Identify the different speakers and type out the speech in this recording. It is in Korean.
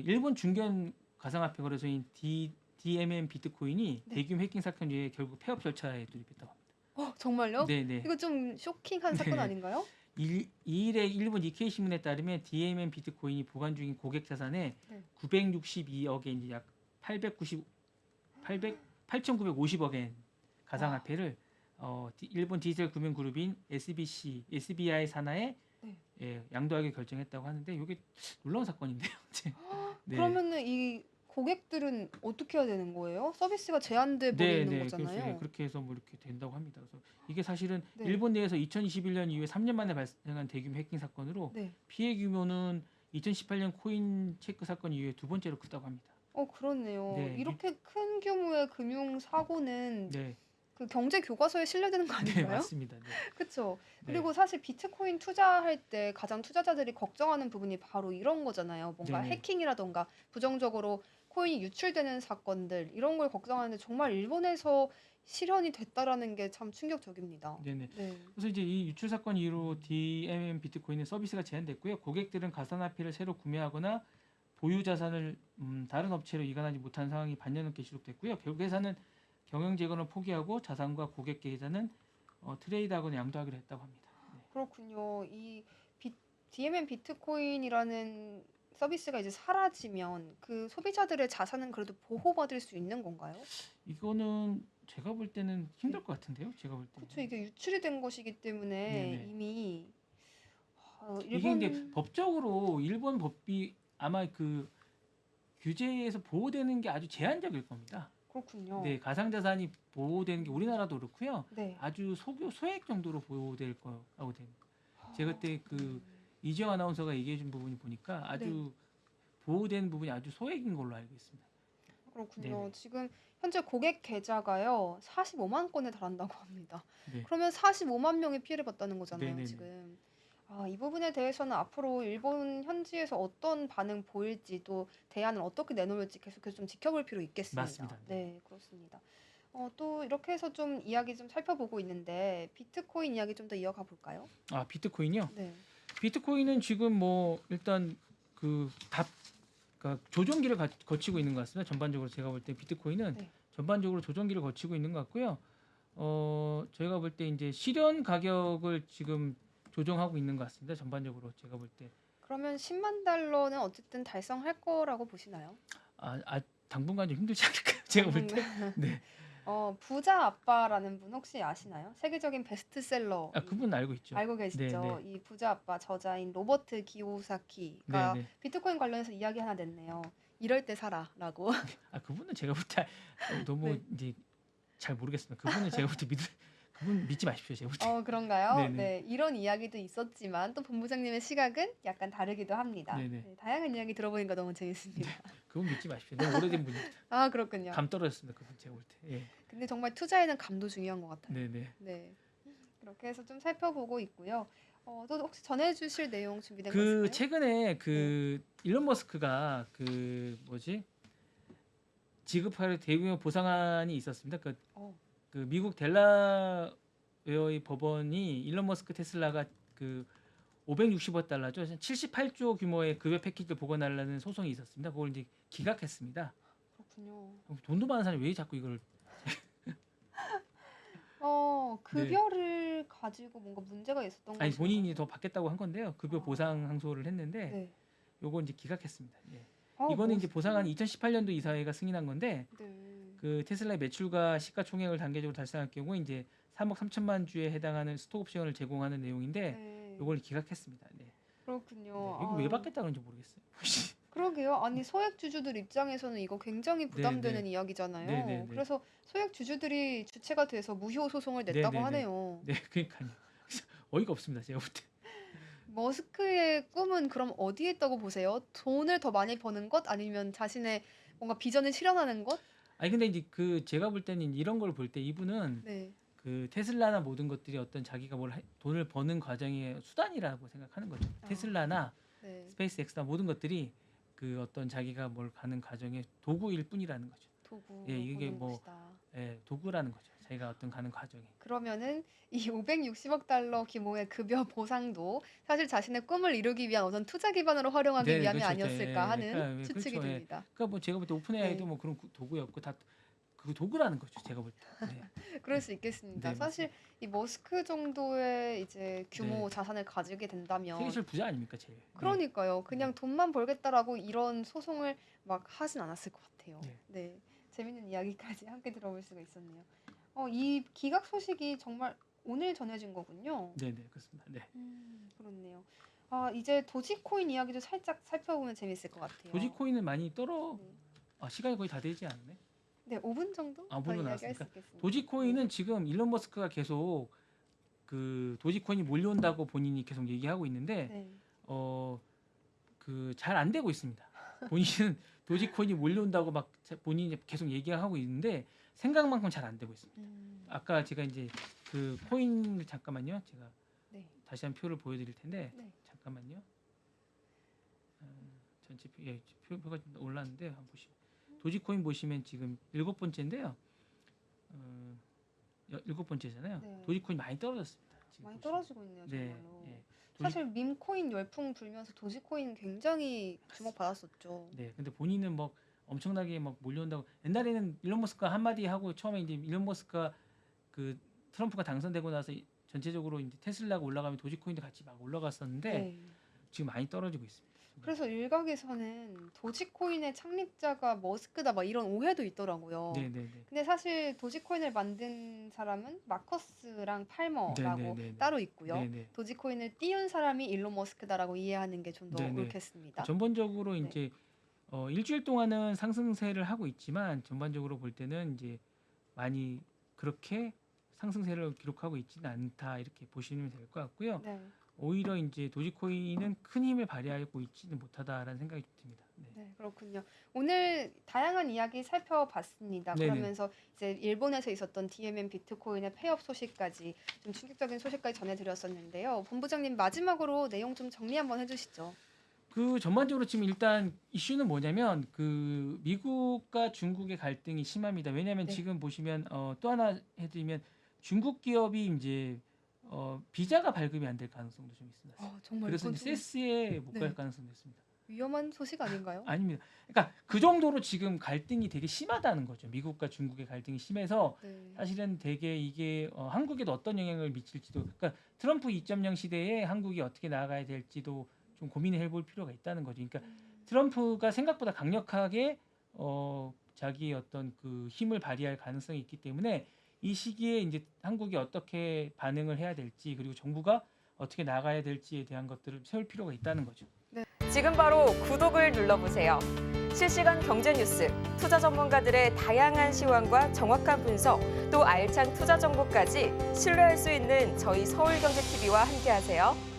Speaker 1: 일본 중견 가상화폐 거래소인 DMM 비트코인이
Speaker 2: 네.
Speaker 1: 대규모 해킹 사건 뒤에 결국 폐업 절차에 돌입했다고 합니다.
Speaker 2: 정말요?
Speaker 1: 네네.
Speaker 2: 이거 좀 쇼킹한 사건
Speaker 1: 네.
Speaker 2: 아닌가요?
Speaker 1: 2일에 일본 니케이 신문에 따르면 DMM 비트코인이 보관 중인 고객 자산의
Speaker 2: 네.
Speaker 1: 962억에 이제 약 8,950억엔 가상화폐를 일본 디지털 금융 그룹인 SBI 산하에
Speaker 2: 네.
Speaker 1: 양도하게 결정했다고 하는데 이게 놀라운 사건인데요. 네.
Speaker 2: 그러면은 이 고객들은 어떻게 해야 되는 거예요? 서비스가 제한돼 버리는
Speaker 1: 그래서
Speaker 2: 거잖아요.
Speaker 1: 그렇게 해서 뭐 이렇게 된다고 합니다. 그래서 이게 사실은
Speaker 2: 네.
Speaker 1: 일본 내에서 2021년 이후에 3년 만에 발생한 대규모 해킹 사건으로
Speaker 2: 네.
Speaker 1: 피해 규모는 2018년 코인 체크 사건 이후에 두 번째로 크다고 합니다.
Speaker 2: 그렇네요.
Speaker 1: 네,
Speaker 2: 이렇게 큰 규모의 금융 사고는
Speaker 1: 네,
Speaker 2: 그 경제 교과서에 실려드는 거
Speaker 1: 네,
Speaker 2: 아닌가요?
Speaker 1: 맞습니다. 네,
Speaker 2: 그쵸.
Speaker 1: 네,
Speaker 2: 그리고 사실 비트코인 투자할 때 가장 투자자들이 걱정하는 부분이 바로 이런 거잖아요. 뭔가
Speaker 1: 네네.
Speaker 2: 해킹이라던가 부정적으로 코인이 유출되는 사건들 이런 걸 걱정하는데 정말 일본에서 실현이 됐다라는 게 참 충격적입니다.
Speaker 1: 네네.
Speaker 2: 네.
Speaker 1: 그래서 이제 이 유출 사건 이후로 DMM 비트코인의 서비스가 제한됐고요. 고객들은 가상화폐를 새로 구매하거나 보유 자산을 다른 업체로 이관하지 못한 상황이 반년 넘게 지속됐고요. 결국 회사는 경영 재건을 포기하고 자산과 고객 계좌는 트레이드하거나 양도하기로 했다고 합니다. 네.
Speaker 2: 그렇군요. 이 DMM 비트코인이라는 서비스가 이제 사라지면 그 소비자들의 자산은 그래도 보호받을 수 있는 건가요?
Speaker 1: 이거는 제가 볼 때는 힘들
Speaker 2: 네.
Speaker 1: 것 같은데요. 제가 볼 때는.
Speaker 2: 그쵸. 이게 유출이 된 것이기 때문에
Speaker 1: 네네.
Speaker 2: 이미
Speaker 1: 이게 근데
Speaker 2: 일본
Speaker 1: 법적으로 일본 법이 아마 그 규제에서 보호되는 게 아주 제한적일 겁니다.
Speaker 2: 그렇군요.
Speaker 1: 네, 가상자산이 보호되는 게 우리나라도 그렇고요.
Speaker 2: 네.
Speaker 1: 아주 소액 정도로 보호될 거라고 됩니다. 제가 그때 그
Speaker 2: 네.
Speaker 1: 이지영 아나운서가 얘기해 준 부분이 보니까 아주 보호된 부분이 아주 소액인 걸로 알고 있습니다.
Speaker 2: 그렇군요.
Speaker 1: 네네.
Speaker 2: 지금 현재 고객 계좌가요. 45만 건에 달한다고 합니다.
Speaker 1: 네.
Speaker 2: 그러면 45만 명이 피해를 봤다는 거잖아요,
Speaker 1: 네네네.
Speaker 2: 지금. 이 부분에 대해서는 앞으로 일본 현지에서 어떤 반응 보일지 또 대안을 어떻게 내놓을지 계속해서 좀 지켜볼 필요 있겠습니다.
Speaker 1: 맞습니다.
Speaker 2: 네, 그렇습니다. 또 이렇게 해서 좀 이야기 좀 살펴보고 있는데 비트코인 이야기 좀 더 이어가 볼까요?
Speaker 1: 비트코인이요?
Speaker 2: 네.
Speaker 1: 비트코인은 지금 뭐 일단 그러니까 조정기를 거치고 있는 것 같습니다. 전반적으로 제가 볼 때 비트코인은
Speaker 2: 네.
Speaker 1: 전반적으로 조정기를 거치고 있는 것 같고요. 저희가 볼 때 이제 실현 가격을 지금 조정하고 있는 것 같습니다. 전반적으로 제가 볼 때.
Speaker 2: 그러면 10만 달러는 어쨌든 달성할 거라고 보시나요?
Speaker 1: 당분간 좀 힘들지 않을까요? 제가 볼 때. 네.
Speaker 2: 부자 아빠라는 분 혹시 아시나요? 세계적인 베스트셀러
Speaker 1: 그분 알고 있죠.
Speaker 2: 알고
Speaker 1: 네,
Speaker 2: 계시죠?
Speaker 1: 네.
Speaker 2: 이 부자 아빠 저자인 로버트
Speaker 1: 네,
Speaker 2: 기요사키가
Speaker 1: 네.
Speaker 2: 비트코인 관련해서 이야기 하나 냈네요. 이럴 때 사라라고.
Speaker 1: 그분은 제가 볼 때 너무
Speaker 2: 네.
Speaker 1: 이제 잘 모르겠습니다. 그분은 제가 볼 때 그분 믿지 마십시오. 제가 볼 때.
Speaker 2: 그런가요?
Speaker 1: 네네.
Speaker 2: 네, 이런 이야기도 있었지만 또 본부장님의 시각은 약간 다르기도 합니다.
Speaker 1: 네네.
Speaker 2: 네, 다양한 이야기 들어보니까 너무 재밌습니다.
Speaker 1: 그분 믿지 마십시오. 너무 오래된 분입니다.
Speaker 2: 그렇군요.
Speaker 1: 감 떨어졌습니다. 그분 제가 볼 때. 예.
Speaker 2: 근데 정말 투자에는 감도 중요한 것 같아요.
Speaker 1: 네네.
Speaker 2: 네. 그렇게 해서 좀 살펴보고 있고요. 또 혹시 전해주실 내용 준비된 거 있을까요?
Speaker 1: 최근에 일론 머스크가 지급할 대규모 보상안이 있었습니다. 그 미국 델라웨어의 법원이 일론 머스크 테슬라가 560억 달러죠. 78조 규모의 급여 패키지를 보관하려는 소송이 있었습니다. 그걸 이제 기각했습니다.
Speaker 2: 그렇군요.
Speaker 1: 돈도 많은 사람이 왜 자꾸 이걸
Speaker 2: 급여를 가지고 뭔가 문제가 있었던 것인가요?
Speaker 1: 본인이 더 받겠다고 한 건데요. 급여 보상 항소를 했는데
Speaker 2: 네.
Speaker 1: 요거 이제 기각했습니다. 예. 이거는 이제
Speaker 2: 머스크.
Speaker 1: 보상안이 2018년도 이사회가 승인한 건데
Speaker 2: 네.
Speaker 1: 테슬라의 매출과 시가총액을 단계적으로 달성할 경우 이제 3억 3천만 주에 해당하는 스톡 옵션을 제공하는 내용인데
Speaker 2: 네.
Speaker 1: 요걸 기각했습니다. 네.
Speaker 2: 그렇군요.
Speaker 1: 이거 왜 받겠다 그런지 모르겠어요.
Speaker 2: 그러게요. 아니 소액 주주들 입장에서는 이거 굉장히 부담되는
Speaker 1: 네.
Speaker 2: 이야기잖아요.
Speaker 1: 네.
Speaker 2: 그래서 소액 주주들이 주체가 돼서 무효 소송을 냈다고
Speaker 1: 네.
Speaker 2: 하네요.
Speaker 1: 네, 그러니까요. 어이가 없습니다. 제가 볼 때.
Speaker 2: 머스크의 꿈은 그럼 어디에 있다고 보세요? 돈을 더 많이 버는 것 아니면 자신의 뭔가 비전을 실현하는 것?
Speaker 1: 근데 이제 제가 볼 때는 이런 걸 볼 때 이분은
Speaker 2: 네.
Speaker 1: 테슬라나 모든 것들이 어떤 자기가 돈을 버는 과정의 수단이라고 생각하는 거죠. 테슬라나
Speaker 2: 네.
Speaker 1: 스페이스X나 모든 것들이 어떤 자기가 뭘 가는 과정의 도구일 뿐이라는 거죠.
Speaker 2: 도구
Speaker 1: 예, 이게
Speaker 2: 보는
Speaker 1: 뭐
Speaker 2: 것이다.
Speaker 1: 예, 도구라는 거죠. 자기가 어떤 가는 과정이.
Speaker 2: 그러면은 이 560억 달러 규모의 급여 보상도 사실 자신의 꿈을 이루기 위한 어떤 투자 기반으로 활용하기
Speaker 1: 네,
Speaker 2: 위함이
Speaker 1: 그렇죠.
Speaker 2: 아니었을까 하는
Speaker 1: 그러니까
Speaker 2: 추측이
Speaker 1: 그렇죠. 예.
Speaker 2: 듭니다.
Speaker 1: 그러니까 뭐 제가 볼 때 오픈AI도
Speaker 2: 네.
Speaker 1: 뭐 그런 도구였고 다 그 도구라는 거죠. 제가 볼 때. 네.
Speaker 2: 그럴 수 있겠습니다.
Speaker 1: 네,
Speaker 2: 사실
Speaker 1: 맞습니다.
Speaker 2: 이 머스크 정도의 이제 규모
Speaker 1: 네.
Speaker 2: 자산을 가지게
Speaker 1: 세계
Speaker 2: 된다면
Speaker 1: 제일 부자 아닙니까, 제일. 네.
Speaker 2: 그러니까요. 그냥
Speaker 1: 네.
Speaker 2: 돈만 벌겠다라고 이런 소송을 막 하진 않았을 것 같아요.
Speaker 1: 네.
Speaker 2: 네. 재밌는 이야기까지 함께 들어볼 수가 있었네요. 이 기각 소식이 정말 오늘 전해진 거군요.
Speaker 1: 네, 네, 그렇습니다. 네.
Speaker 2: 그렇네요. 이제 도지코인 이야기도 살짝 살펴보면 재밌을 것 같아요.
Speaker 1: 도지코인은 많이
Speaker 2: 네.
Speaker 1: 시간이 거의 다 되지 않았네.
Speaker 2: 네, 5분 정도
Speaker 1: 아,
Speaker 2: 더
Speaker 1: 5분
Speaker 2: 이야기할 수
Speaker 1: 남았습니까?
Speaker 2: 있겠습니다.
Speaker 1: 도지코인은 지금 일론 머스크가 계속 그 도지코인이 몰려온다고 본인이 계속 얘기하고 있는데
Speaker 2: 네.
Speaker 1: 그 잘 안 되고 있습니다. 본인은 도지코인이 몰려온다고 막 본인이 계속 얘기하고 있는데 생각만큼 잘 안 되고 있습니다. 아까 제가 이제 그 코인 잠깐만요. 제가
Speaker 2: 네.
Speaker 1: 다시 한 표를 보여드릴 텐데
Speaker 2: 네.
Speaker 1: 잠깐만요. 전체 표가 좀 올랐는데 한번 보시면 도지코인 보시면 지금 7번째인데요. 7번째잖아요.
Speaker 2: 네.
Speaker 1: 도지코인 많이 떨어졌습니다. 지금
Speaker 2: 많이
Speaker 1: 보시면.
Speaker 2: 떨어지고 있네요,
Speaker 1: 네,
Speaker 2: 정말로.
Speaker 1: 예.
Speaker 2: 사실 밈코인 열풍 불면서 도지코인 굉장히 주목받았었죠.
Speaker 1: 네, 근데 본인은 뭐 엄청나게 막 몰려온다고 옛날에는 일론 머스크가 한마디 하고 처음에 이제 일론 머스크가 그 트럼프가 당선되고 나서 전체적으로 이제 테슬라가 올라가면 도지코인도 같이 막 올라갔었는데
Speaker 2: 네.
Speaker 1: 지금 많이 떨어지고 있습니다.
Speaker 2: 그래서 일각에서는 도지코인의 창립자가 머스크다 막 이런 오해도 있더라고요.
Speaker 1: 네, 네, 네.
Speaker 2: 근데 사실 도지코인을 만든 사람은 마커스랑 팔머라고
Speaker 1: 네, 네, 네, 네.
Speaker 2: 따로 있고요.
Speaker 1: 네, 네.
Speaker 2: 도지코인을 띄운 사람이 일론 머스크다라고 이해하는 게 좀 더
Speaker 1: 네, 네.
Speaker 2: 옳겠습니다.
Speaker 1: 전반적으로
Speaker 2: 네.
Speaker 1: 이제 일주일 동안은 상승세를 하고 있지만 전반적으로 볼 때는 이제 많이 그렇게 상승세를 기록하고 있지는 않다 이렇게 보시면 될 것 같고요.
Speaker 2: 네.
Speaker 1: 오히려 이제 도지코인은 큰 힘을 발휘하고 있지는 못하다라는 생각이 좀 듭니다. 네.
Speaker 2: 네, 그렇군요. 오늘 다양한 이야기 살펴봤습니다.
Speaker 1: 네네.
Speaker 2: 그러면서 이제 일본에서 있었던 DMM 비트코인의 폐업 소식까지 좀 충격적인 소식까지 전해드렸었는데요. 본부장님 마지막으로 내용 좀 정리 한번 해주시죠.
Speaker 1: 그 전반적으로 지금 일단 이슈는 뭐냐면 그 미국과 중국의 갈등이 심합니다. 왜냐하면
Speaker 2: 네.
Speaker 1: 지금 보시면 또 하나 해드리면 중국 기업이 이제 비자가 발급이 안 될 가능성도 좀 있습니다.
Speaker 2: 정말
Speaker 1: 그래서
Speaker 2: 이건
Speaker 1: 이제
Speaker 2: 좀
Speaker 1: 세스에 못 갈
Speaker 2: 네.
Speaker 1: 가능성도 있습니다.
Speaker 2: 위험한 소식 아닌가요?
Speaker 1: 아닙니다. 그러니까 그 정도로 지금 갈등이 되게 심하다는 거죠. 미국과 중국의 갈등이 심해서
Speaker 2: 네.
Speaker 1: 사실은 되게 이게 한국에도 어떤 영향을 미칠지도 그러니까 트럼프 2.0 시대에 한국이 어떻게 나아가야 될지도 좀 고민을 해볼 필요가 있다는 거죠. 그러니까 트럼프가 생각보다 강력하게 자기의 어떤 그 힘을 발휘할 가능성이 있기 때문에 이 시기에 이제 한국이 어떻게 반응을 해야 될지 그리고 정부가 어떻게 나가야 될지에 대한 것들을 세울 필요가 있다는 거죠.
Speaker 3: 지금 바로 구독을 눌러보세요. 실시간 경제 뉴스, 투자 전문가들의 다양한 시황과 정확한 분석, 또 알찬 투자 정보까지 신뢰할 수 있는 저희 서울경제TV와 함께하세요.